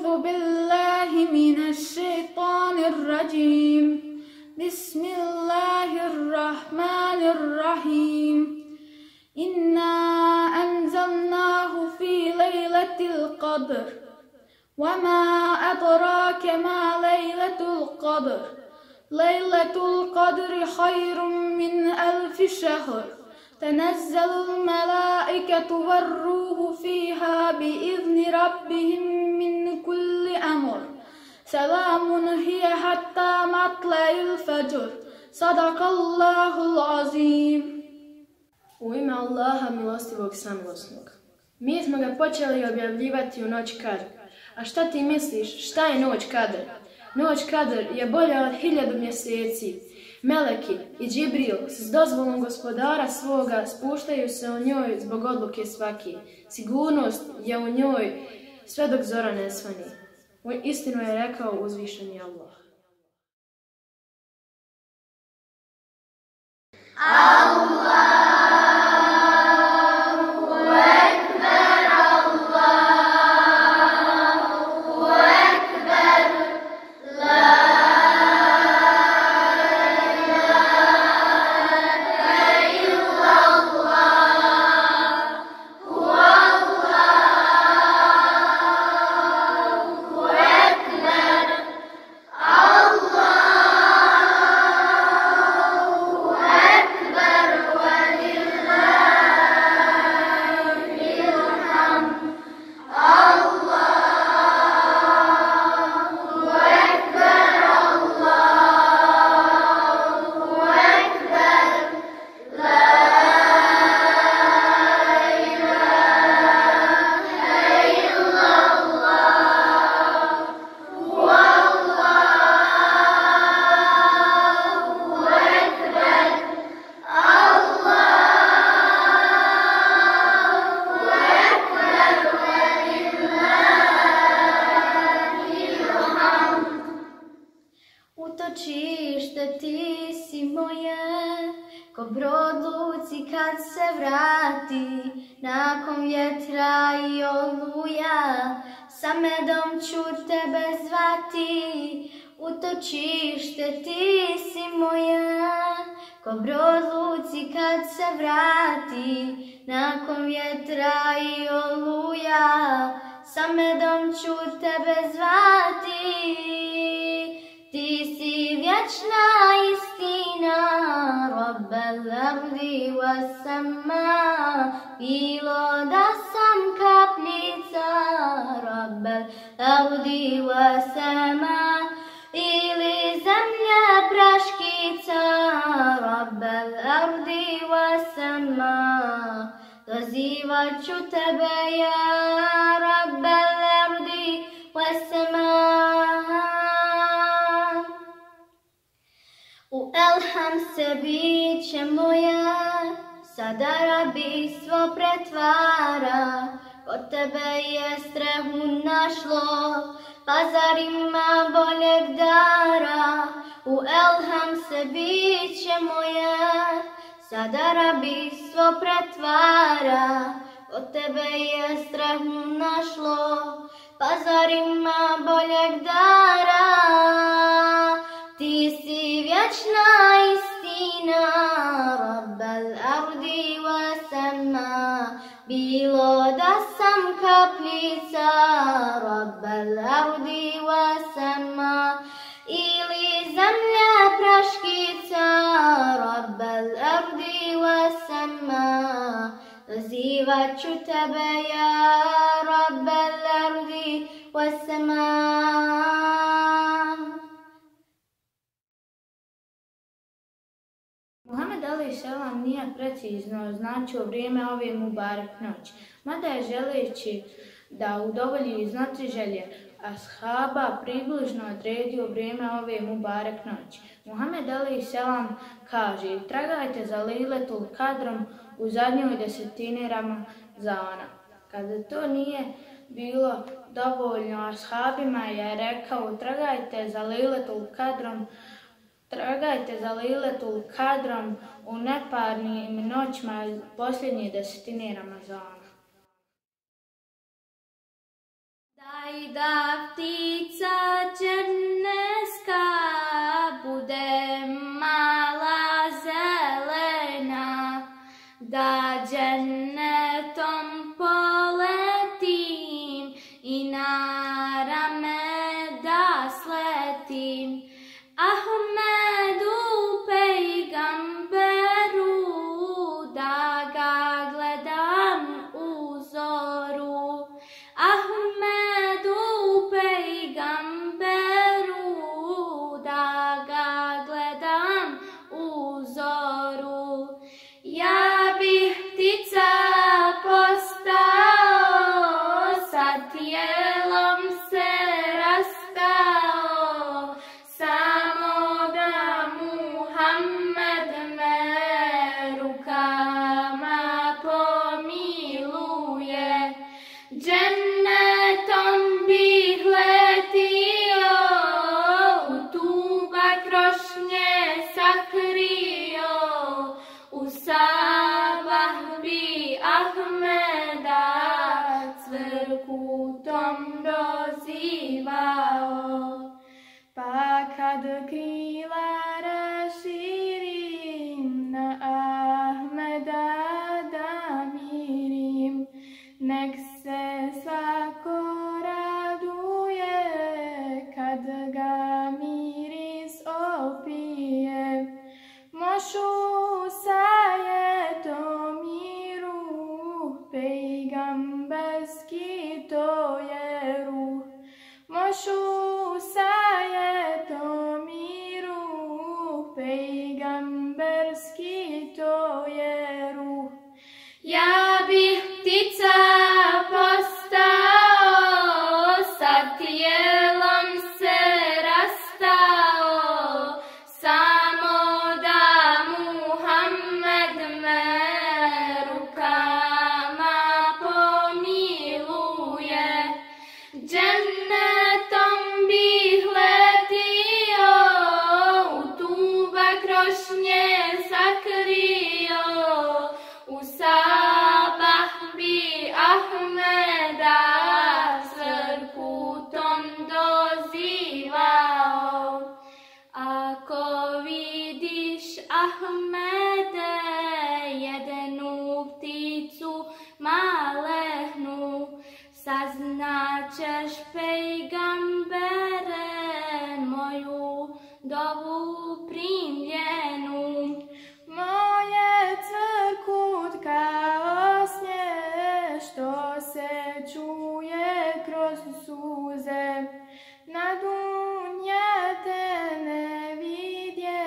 أعوذ بالله من الشيطان الرجيم بسم الله الرحمن الرحيم إنا أنزلناه في ليلة القدر وما أدراك ما ليلة القدر ليلة القدر خير من 1000 شهر تنزل الملائكة والروح فيها بإذن ربهم من كل أمر سلام هي حتى مطلع الفجر صدق الله العظيم. U ime Allaha milostivog samilosnog. Mi smo ga počeli objavljivati u noć Kadr. A šta ti misliš, šta je noć Kadr? Noć Kadr je bolja od 1000 mjeseci. Meleki i Džibril s dozvolom gospodara svoga spuštaju se u njoj zbog odluke svaki. Sigurnost je u njoj sve dok zora ne svani. Istinu je rekao uzvišeni Allah. Utočište ti si moje, ko brod luci kad se vrati, nakon vjetra i oluja, sa medom ću tebe zvati. Utočište ti si moje, ko brod luci kad se vrati, nakon vjetra i oluja, sa medom ću tebe zvati. Ti si vječna istina, Rabbel ardi was sama, bilo da sam kapljica, Rabbel ardi was sama, ili zemlja praškica, Rabbel ardi was sama. Dozivat ću tebe, ja Rabbel ardi was sama. U Elham se biće moja, sada rabijstvo pretvara, kod tebe je strehu našlo, pazar ima boljeg dara. U Elham se biće moja, sada rabijstvo pretvara, kod tebe je strehu našlo, pazar ima boljeg dara. Ti si vječna istina, Rabbel ardi was sama, bilo da sam kapljica, Rabbel ardi was sama, ili zemlja praškica, Rabbel ardi was sama. Dozivat ću tebe, ja Rabbel ardi was sama. Muhammed a.s. nije precizno označio vrijeme ove Mubarek noći, mada je želeći da udovolji znatiželje ashaba približno odredio vrijeme ove Mubarek noći. Muhammed a.s. kaže: tragajte za Lejletul Kadrom u zadnjoj desetini Ramazana. Kada to nije bilo dovoljno ashabima je rekao: tragajte za Lejletul Kadrom u neparnim noćima posljednje desetine Ramazana. da ptica dženneska bude mala zelena, da džennetom poletim i na rame da sletim. Ahmedu pejgamberu, da ga gledam u zoru. Ahmedu pejgamberu, da ga gledam u zoru. Ja bih ptica postao, sa tijelom se rastao, samo da Muhammed me rukama pomiluje. Džennetom bih letio, u tuba krošnje sakrio, u sabah bi Ahmeda cvrkutom dozivao. Pa kad krila raširim, na Ahmeda da mirim, nek se svako raduje kad ga miris opije. Mošu sajetom miru, pejgamberski to je ruh. Mošu sajetom miru, pejgamberski to je ruh. Ja bih ptica postao, sa tijelom se rastao, samo da Muhammed me rukama pomiluje. Džennetom bih letio, u tuba krošnje sakrio, u sabah bi Ahmeda cvrkutom dozivao. Ako vidiš Ahmede jednu pticu malehnu, saznaćeš pejgambere moju dovu primljenu. Moje cvrkut kao snje, što se čuje kroz suze, na dunja te ne vidje,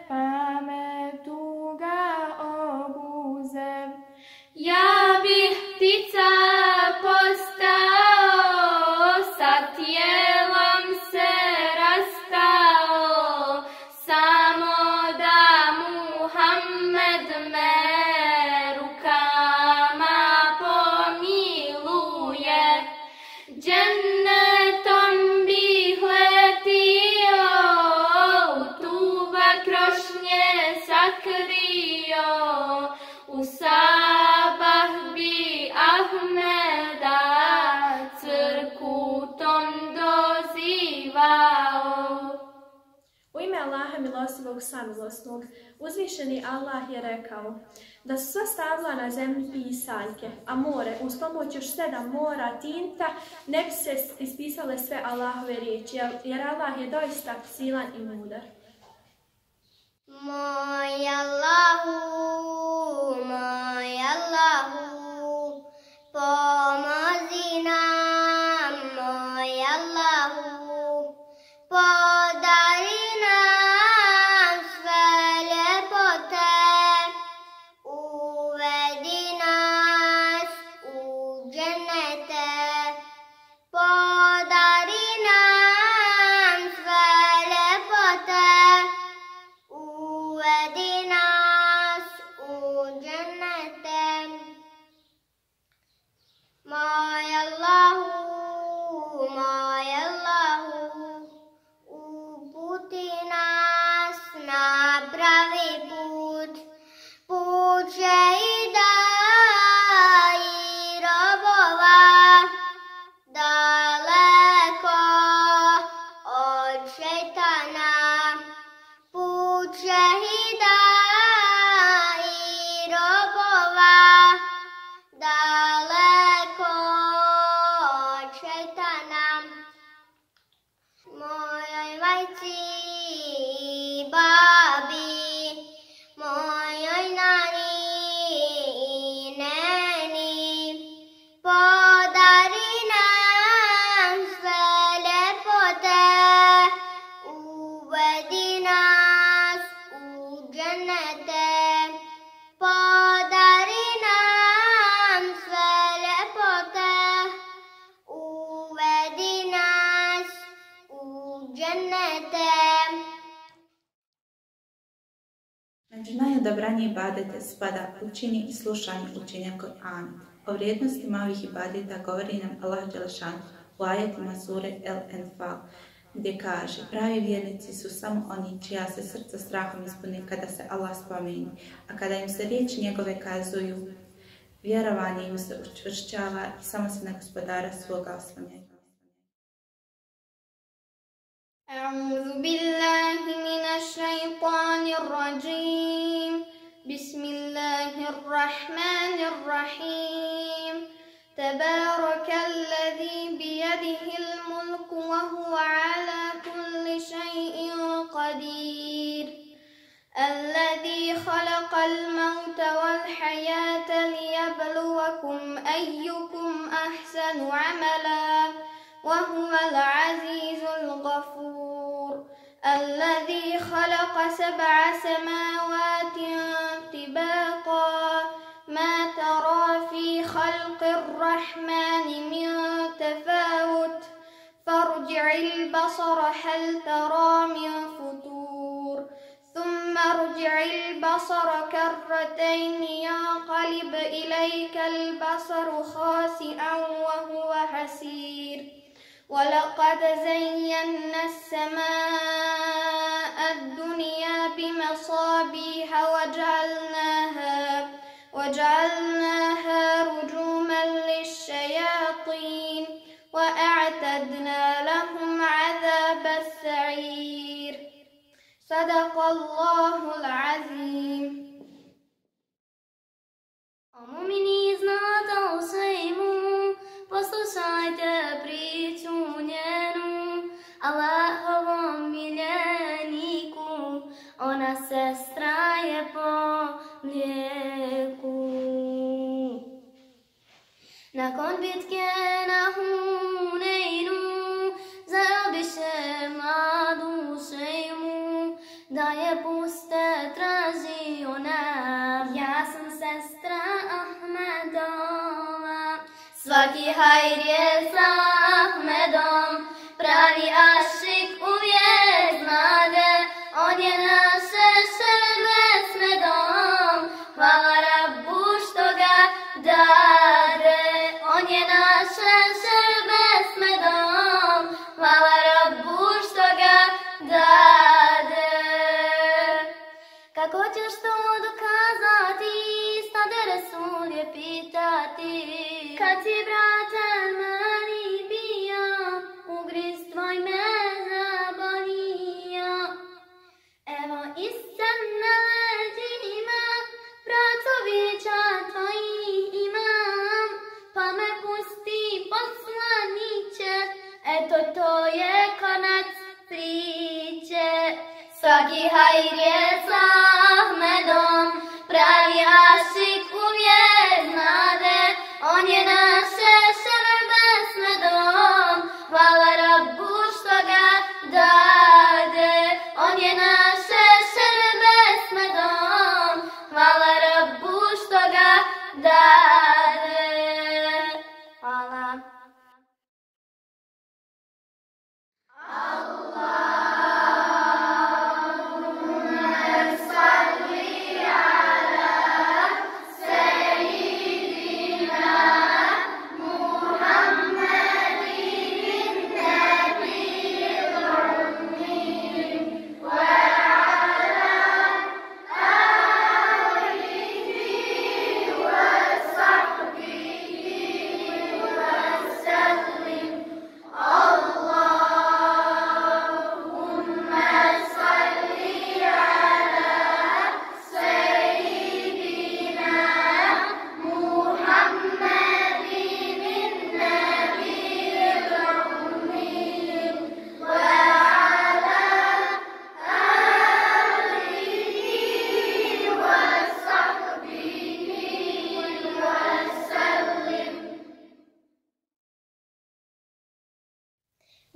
pa me tuga obuze. Ja bih ptica postao, sa tijelom se rastao, samo da Muhammed me rukama pomiluje. Džennetom bih letio, u tuba krošnje sakrio, u sabah bi Ahmeda cvrkutom dozivao. U ime Allaha milostivog samilosnog, uzvišeni Allah je rekao da su sva stabla na zemlji pisaljke, a more uz pomoć još 7 mora tinta ne bi se ispisale sve Allahove riječi, jer Allah je doista silan i mudar. Moj Allahu, pomozi nam, moj Allahu, podari nam sve ljepote, uvedi nas u džennete, podari nam sve ljepote, uvedi nas u džennete. šejtana. Mojoj majci i babi, mojoj nani i neni, podari nam sve ljepote, uvedi nas u dženete. Podari nam sve ljepote, uvedi nas u dženete. Među najodabranije ibadete spada učenje i slušanje učenja Kur'ana. O vrijednostima ovih ibadeta govori nam Allah dželešanu u ajetima sure El-Enfal, gdje kaže: pravi vjernici su samo oni čija se srca strahom ispune kada se Allah spomeni, a kada im se riječi njegove kazuju, vjerovanje im se učvršćava i samo se na gospodara svoga oslanjaju. أعوذ بالله من الشيطان الرجيم بسم الله الرحمن الرحيم تبارك الذي بيده الملك وهو على كل شيء قدير الذي خلق الموت والحياة ليبلوكم أيكم أحسن عملا وهو العزيز الغفور الذي خلق 7 سماوات طباقا ما ترى في خلق الرحمن من تفاوت فارجع البصر هل ترى من فطور ثم ارجع البصر كرتين ينقلب إليك البصر خاسئا وهو حسير ولقد زينا السماء الدنيا بمصابيح وجعلناها رجوما للشياطين وأعتدنا لهم عذاب السعير صدق الله العظيم. O mumini znate o svemu, poslušajte priču njenu, Allahovom miljeniku, ona sestra je po mlijeku. Nakon bitke na Huneynu, zarobiše mladu šejmu, da je puste traži ona. Ja sam sestra Ahmedova, svaki hajr je sa Ahmedom, pravi ašik uvijek znade, on je naše šerbe s medom, hvala Rabbu što ga dade, on je naše šerbe s medom, hvala Rabbu što ga dade. Kako ćeš to dokazati, stade Resul je pitati, kad si brate meni bio, ugriz tvoj me zabolio. Evo iscem na leđima, pracovića tvojih imam, pa me pusti poslaniće, eto to je konac priče. Svaki hajr je sa Ahmedom, pravi ašik uvijek znade, on je naše šerbe s medom, hvala Rabbu što ga dade, on je naše šerbe s medom, hvala Rabbu što ga dade. Hvala. Allahumma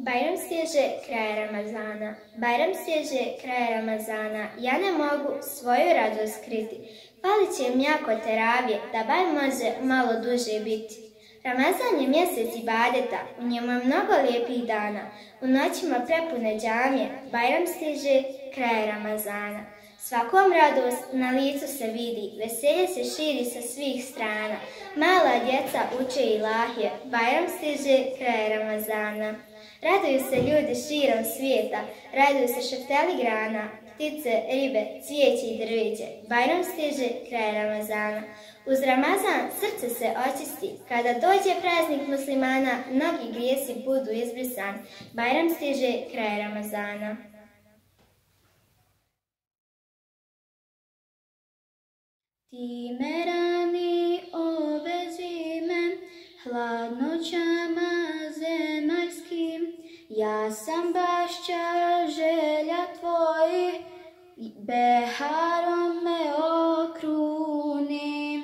Bajram stježe kraj Ramazana. Bajram stježe kraj Ramazana. Ja ne mogu svoju radost kriti. Falit će mi jako teravije, da bar može malo duže biti. Ramazan je mjesec ibadeta, u njemu je mnogo lijepih dana. U noćima prepune džamije, Bajram stiže kraj Ramazana. Svakom radost na licu se vidi, veselje se širi sa svih strana. Mala djeca uče ilahije, Bajram stiže kraj Ramazana. Raduju se ljudi širom svijeta, raduju se šeftali grana, ptice, ribe, cvijeće i drveće. Bajram stiže kraj Ramazana. Uz Ramazan srce se očisti, kada dođe praznik muslimana, mnogi grijesi budu izbrisani. Bajram stiže kraj Ramazana. Ti me rani obezi me hladnoćama zemaljskim, ja sam bašća želja tvojih, beharom me okruni.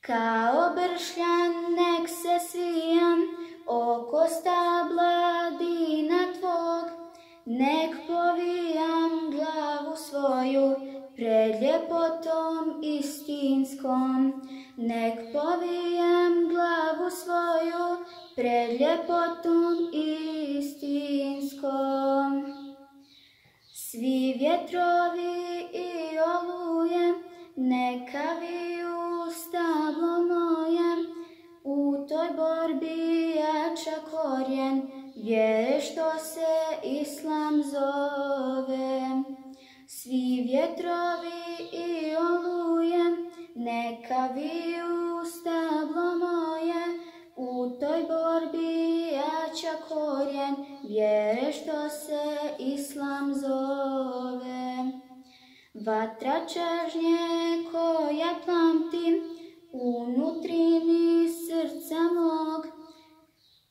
Kao bršljan nek se svijam oko stabla dina tvog, nek povijam glavu svoju pred ljepotom istinskom. Nek povijam glavu svoju pred ljepotom istinskom. Svi vjetrovi i oluje neka viju stablo moje, u toj borbi jača korijen vjere što se Islam zove. Svi vjetrovi i oluje neka viju stablo moje, u toj borbi jača korijen vjere što se Islam zove. Vatra čežnje koja plamti unutrini srca mog,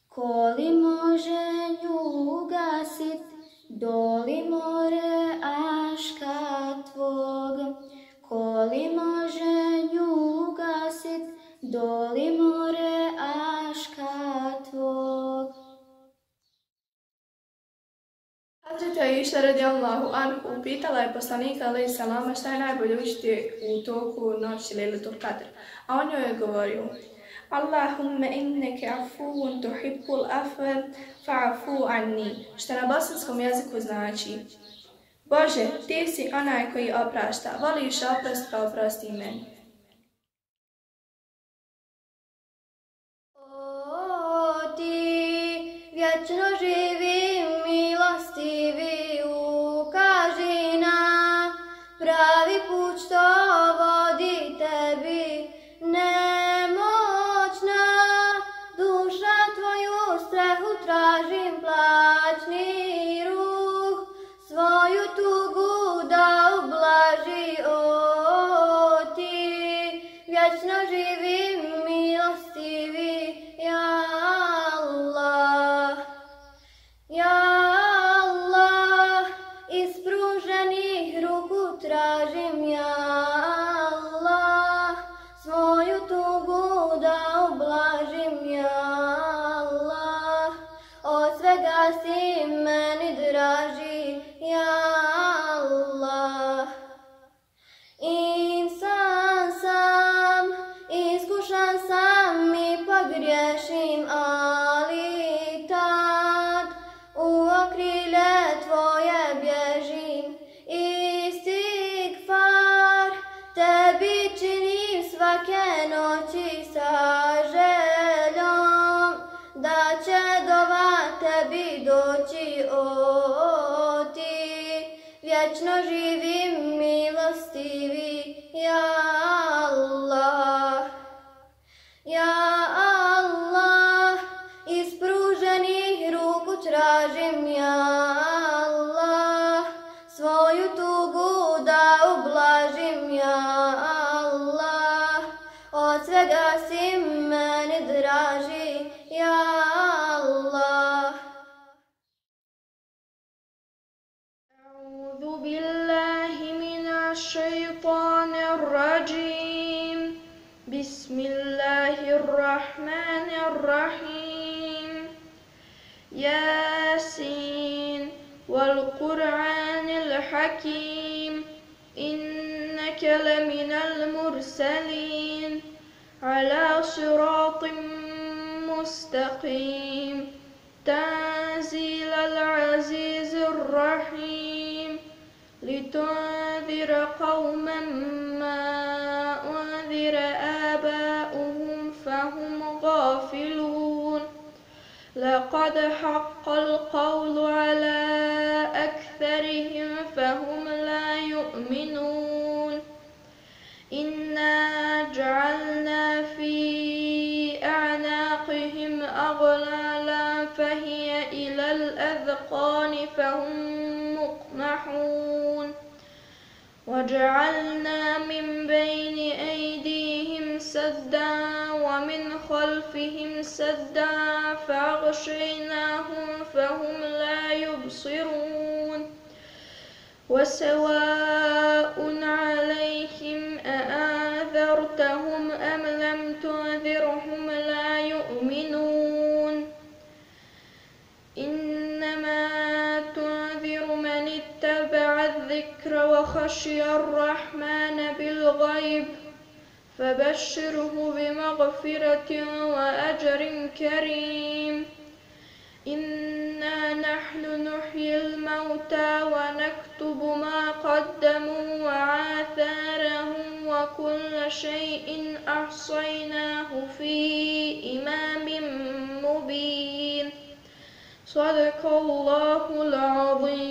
ko li može nju ugasit, doli more aška tvog. Ko li može nju ugasit, doli more aška tvog. Hazreti Aisha radijallahu anhu upitala je poslanika alejhi selama šta je najbolje učiti u toku noći Lejletul Qadr, a on joj je govorio: Allahumma inneke afuun tuhibbul afwa fa'fu anni, što na bosanskom jeziku znači: Bože, ti si onaj koji oprašta, voliš oprost, pa oprosti meni. O ti, vječno živi, milostivi, ukaži na pravi put što vodi tebi. Nemoćna duša tvoju strehu tražim, plaćni ruh svoju tugu da ublaži. O ti, vječno živi, milostivi, ja Allah, ja Allah, ispruženih ruku tražim, ja Allah, svoju tugu da ublažim, ja Allah, od svega si meni draži, ja Allah. Insan sam, iskušan sam i pogriješim, ali tad u okrilje tvoje bježim. Istigfar tebi činim svake noći sa željom da će dova tebi doći. O ti, vječno živim, milostivi, ja Allah, ja Allah, ispruženih ruku tražim, ja Allah, svoju tugu da ublažim, ja Allah, od svega si meni draži, ja Allah. أعوذ بالله من الشيطان الرجيم بسم الله الرحمن الرحيم يا ياسين والقرآن الحكيم إنك لمن المرسلين على صراط مستقيم تنزيل العزيز الرحيم لتنذر قوما ما أنذر آباؤهم فهم غافلون لقد حق القول على أكثرهم فهم لا يؤمنون إنا جعلنا في أعناقهم أغلالا فهي إلى الأذقان فهم مقمحون وجعلنا من بين أيديهم سدا ومن خلفهم سدا فأغشيناهم فهم لا يبصرون وسواء عليهم أأنذرتهم أم لم تنذرهم لا يؤمنون إنما تنذر من اتبع الذكر وخشي الرحمن بالغيب فبشره بمغفرة وأجر كريم إنا نحن نحيي الموتى ونكتب ما قدموا وآثارهم وكل شيء أحصيناه في إمام مبين صدق الله العظيم.